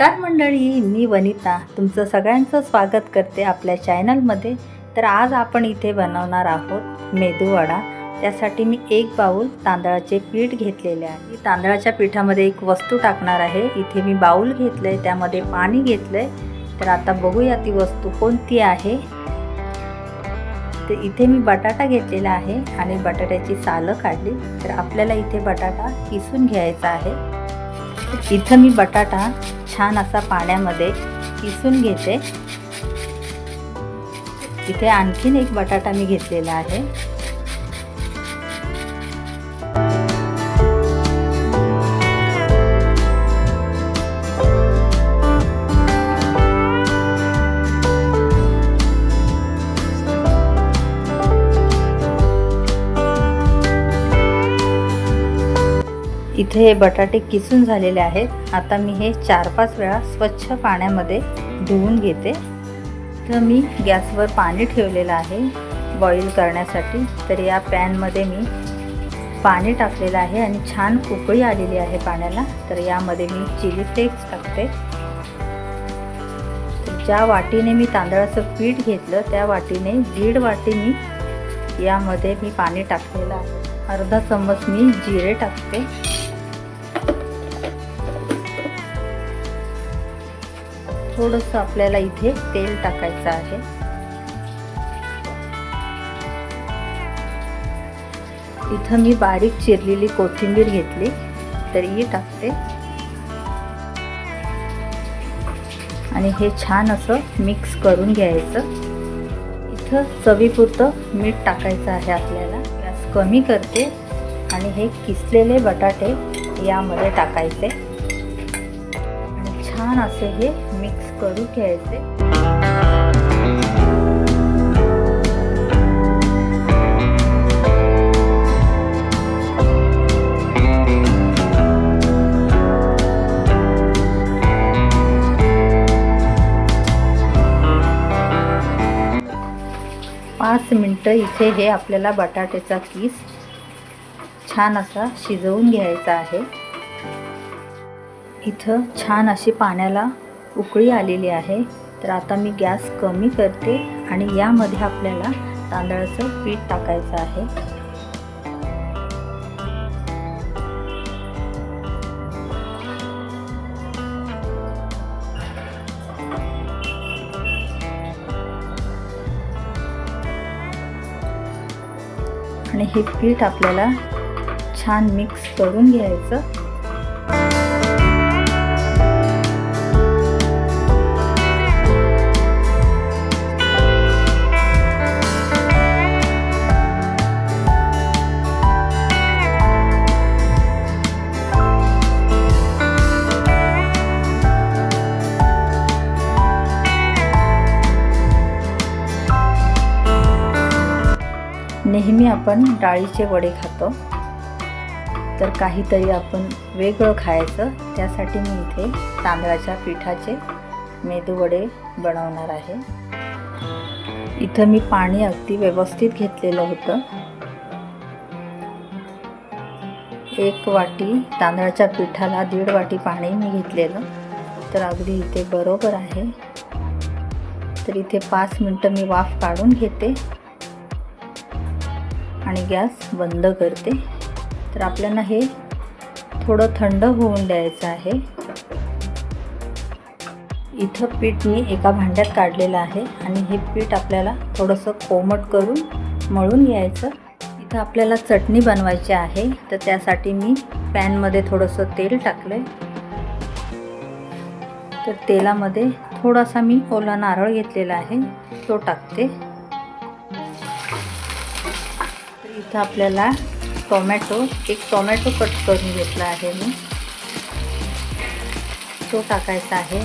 नमस्कार मंडळी, मी वनिता तुमचं सगळ्यांचं स्वागत करते आपल्या चॅनलमध्ये। तर आज आपण इथे बनवणार आहोत मेदूवडा। त्यासाठी मी एक बाउल तांदळाचे पीठ घेतलेले आहे। तांदळाच्या पिठामध्ये एक वस्तू टाकणार आहे। इथे मी बाउल घेतलंय, त्यामध्ये पाणी घेतलंय। तर आता बघूया ती वस्तू कोणती आहे। तर इथे मी बटाटा घेतलेला आहे आणि बटाट्याची सालं काढली। तर आपल्याला इथे बटाटा किसून घ्यायचा आहे। इथे मी बटाटा छान असा पाण्यामध्ये किसून घेते। इथे आणखीन एक बटाटा मी घेतलेला आहे। इथे हे बटाटे किसून झालेले आहेत। आता मी हे 4-5 वेळा स्वच्छ पाण्यामध्ये धुवून घेते। तर मी गॅसवर पाणी ठेवलेलं आहे बॉईल करण्यासाठी। तर या पॅनमध्ये मी पाणी टाकलेलं आहे आणि छान उकळी आलेली आहे पाण्याला। तर यामध्ये मी चिली फ्लेक्स टाकते। तर ज्या वाटीने मी तांदळाचं पीठ घेतलं त्या वाटीने 1.5 वाटी मी यामध्ये पाणी टाकलेलं आहे। अर्धा चम्मच मी जिरे टाकते। थोडंसं आपल्याला इथे तेल टाकायचं आहे। इथं मी बारीक चिरलेली कोथिंबीर घेतली, तर ही टाकते आणि हे छान असं मिक्स करून घ्यायचं। इथं चवीपुरतं मीठ टाकायचं आहे आपल्याला। गॅस कमी करते आणि हे किसलेले बटाटे यामध्ये टाकायचे आणि छान असे हे मिक्स करून घ्यायचे। 5 मिनिटं इथे हे आपल्याला बटाट्याचा किस छान असा शिजवून घ्यायचा आहे। इथं छान अशी पाण्याला उकळी आलेली आहे। तर आता मी गॅस कमी करते आणि यामध्ये आपल्याला तांदळाचं पीठ टाकायचं आहे। आणि हे पीठ आपल्याला छान मिक्स करून घ्यायचं। नेहमी आपण डाळीचे वडे खातो, तर काहीतरी आपण वेगळं खायचं। त्यासाठी मी इथे तांदळाच्या पिठाचे मेदू वडे बनवणार आहे। इथं मी पाणी अगदी व्यवस्थित घेतलेलं होतं। 1 वाटी तांदळाच्या पिठाला 1.5 वाटी पाणी मी घेतलेलं, तर अगदी इथे बरोबर आहे। तर इथे 5 मिनिटं मी वाफ काढून घेते आणि गॅस बंद करते। तर आपल्याला हे थोडं थंड होऊन द्यायचं आहे। इथं पीठ मी एका भांड्यात काढलेलं आहे आणि हे पीठ आपल्याला थोडंसं कोमट करून मळून घ्यायचं। इथं आपल्याला चटणी बनवायची आहे, तर त्यासाठी मी पॅनमध्ये थोडंसं तेल टाकलंय। तर तेलामध्ये थोडासा मी ओला नारळ घेतलेला आहे, तो टाकते। इथं आपल्याला एक टोमॅटो कट करून घेतला आहे मी, तो टाकायचा आहे।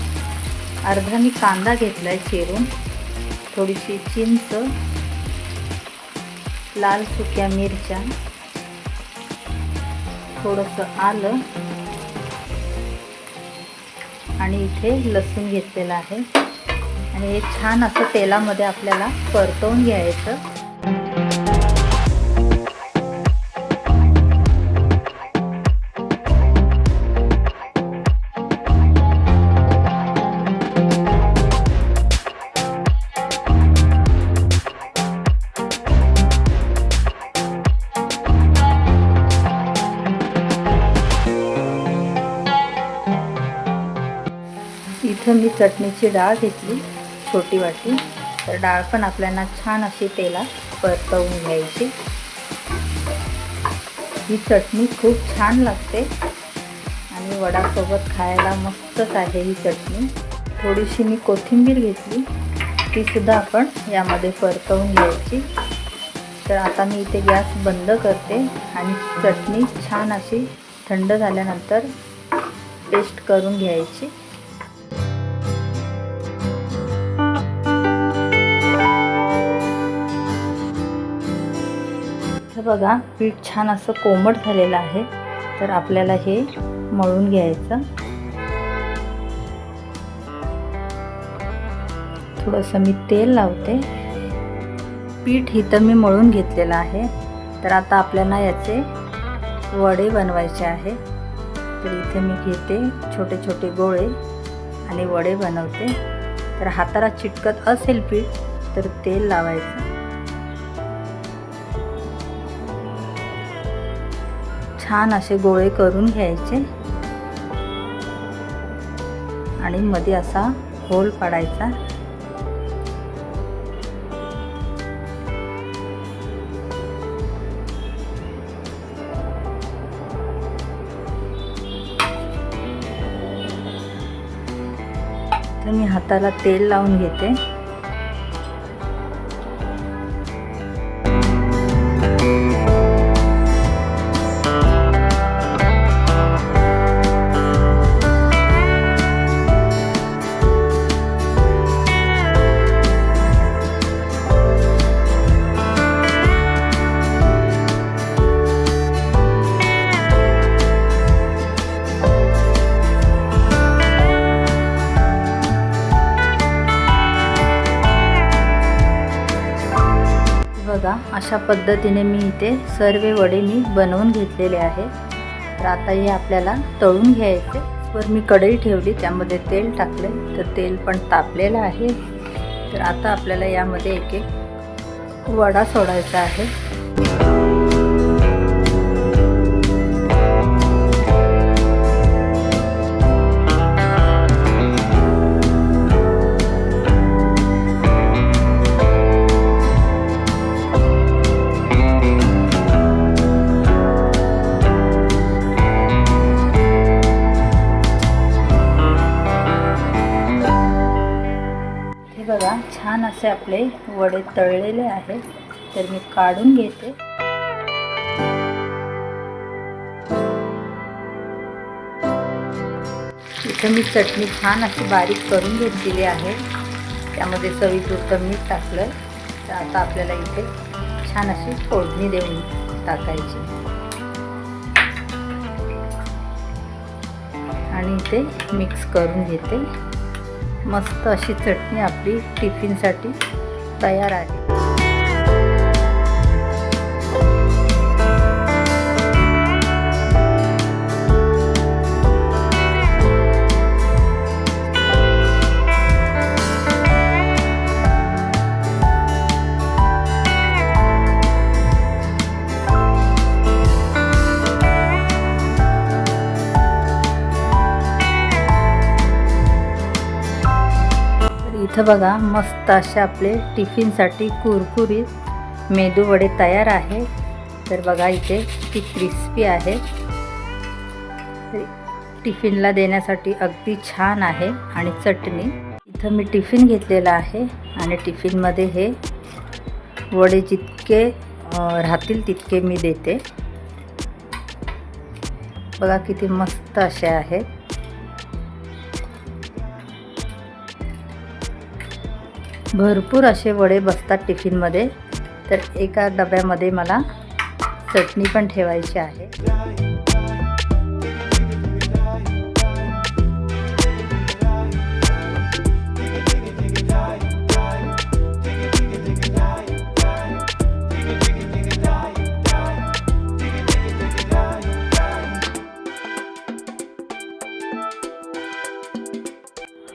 अर्धा मी कांदा घेतला आहे चिरून, थोडीशी चिंच, लाल सुक्या मिरच्या, थोडंसं आलं आणि इथे लसूण घेतलेला आहे। आणि हे छान असं तेलामध्ये आपल्याला परतवून घ्यायचं। इथं मी चटणीची डाळ घेतली छोटी वाटी, तर डाळ पण आपल्याला छान अशी तेलात परतवून घ्यायची। ही चटणी खूप छान लागते आणि वडासोबत खायला मस्तच आहे ही चटणी। थोडीशी मी कोथिंबीर घेतली, ती सुद्धा आपण यामध्ये परतवून घ्यायची। तर आता मी इथे गॅस बंद करते आणि चटणी छान अशी थंड झाल्यानंतर पेस्ट करून घ्यायची। तर बघा पीठ छान असं कोमट झालेलं आहे, तर आपल्याला हे मळून घ्यायचं। थोडंसं मी तेल लावते। पीठ इथं मी मळून घेतलेलं आहे, तर आता आपल्याला याचे वडे बनवायचे आहे। तर इथे मी घेते छोटे छोटे गोळे आणि वडे बनवते। तर हाताला चिटकत असेल पीठ तर तेल लावायचं। छान असे गोळे करून घ्यायचे आणि मध्ये असा होल पाडायचा। तर मी हाताला तेल लावून घेते। बघा अशा पद्धतीने मी इथे सर्व वडे मी बनवून घेतलेले आहे। तर आता हे आपल्याला तळून घ्यायचे। वर मी कढई ठेवली, त्यामध्ये तेल टाकले, तर तेल पण तापलेलं आहे। तर आता आपल्याला यामध्ये एक एक वडा सोडायचा आहे। बघा छान असे आपले वडे तळलेले आहेत, तर मी काढून घेते। इथे मी चटणी छान अशी बारीक करून घेतलेली आहे, त्यामध्ये चवीपुरतं मीठ टाकलं। तर आता आपल्याला इथे छान अशी फोडणी देऊन टाकायची आणि इथे मिक्स करून घेते। मस्त अशी चटणी आपली टिफिनसाठी तयार आहे। इथं बघा मस्त असे आपले टिफिनसाठी कुरकुरीत मेदू वडे तयार आहे। तर बघा इथे किती क्रिस्पी आहे, टिफिनला देण्यासाठी अगदी छान आहे। आणि चटणी इथं मी टिफिन घेतलेला आहे आणि टिफिनमध्ये हे वडे जितके राहतील तितके मी देते। बघा किती मस्त असे आहेत। भरपूर असे वडे बसतात टिफिनमध्ये, तर एका डब्यामध्ये मला चटणी पण ठेवायची आहे।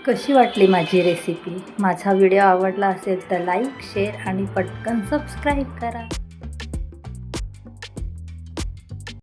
कशी वाटली माझी रेसिपी? माझा व्हिडिओ आवडला असेल तर लाईक, शेअर आणि पटकन सबस्क्राईब करा।